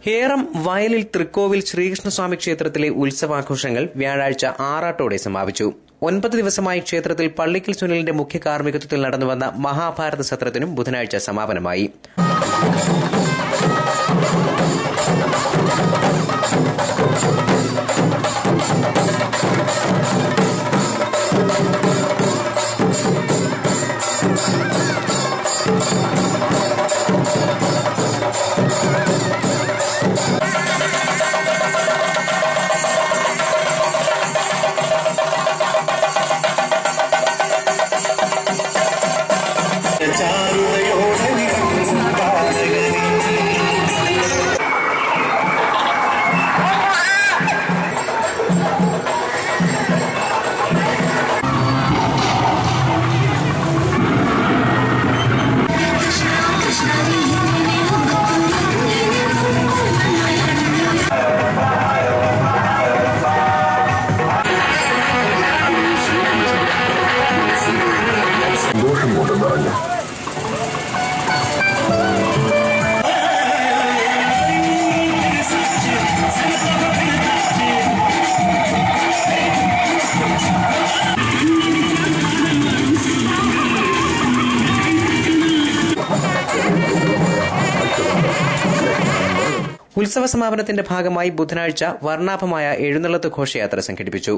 ഹേറം വയലിൽ തൃക്കോവിൽ ശ്രീകൃഷ്ണസ്വാമി ക്ഷേത്രത്തിലെ ഉത്സവാഘോഷങ്ങൾ വ്യാഴാഴ്ച ആറാട്ടോടെ സമാപിച്ചു. 9 ദിവസമായി ക്ഷേത്രത്തിൽ പള്ളിക്കൽ സുനിലിന്റെ മുഖ്യ കാർമ്മികത്വത്തിൽ നടന്നുവന്ന മഹാഭാരത സത്രത്തിനും ബുധനാഴ്ച സമാപനമായി. ഉത്സവ സമാപനത്തിന്റെ ഭാഗമായി ബുധനാഴ്ച വർണ്ണാഭമായ എഴുന്നള്ളത്ത് ഘോഷയാത്ര സംഘടിപ്പിച്ചു.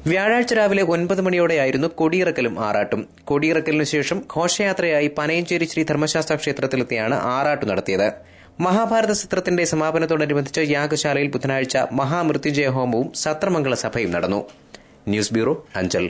വ്യാഴാഴ്ച രാവിലെ 9 മണിയോടെയായിരുന്നു കൊടിയിറക്കലും ആറാട്ടും. കൊടിയിറക്കലിനു ശേഷം ഘോഷയാത്രയായി പനയഞ്ചേരി ശ്രീ ധർമ്മശാസ്ത്ര ക്ഷേത്രത്തിലെത്തിയാണ് ആറാട്ടു നടത്തിയത്. മഹാഭാരത സത്രത്തിന്റെ സമാപനത്തോടനുബന്ധിച്ച് യാഗശാലയിൽ ബുധനാഴ്ച മഹാമൃത്യുഞ്ജയ ഹോമവും സത്രമംഗള സഭയും നടന്നു. News bureau, Anchal.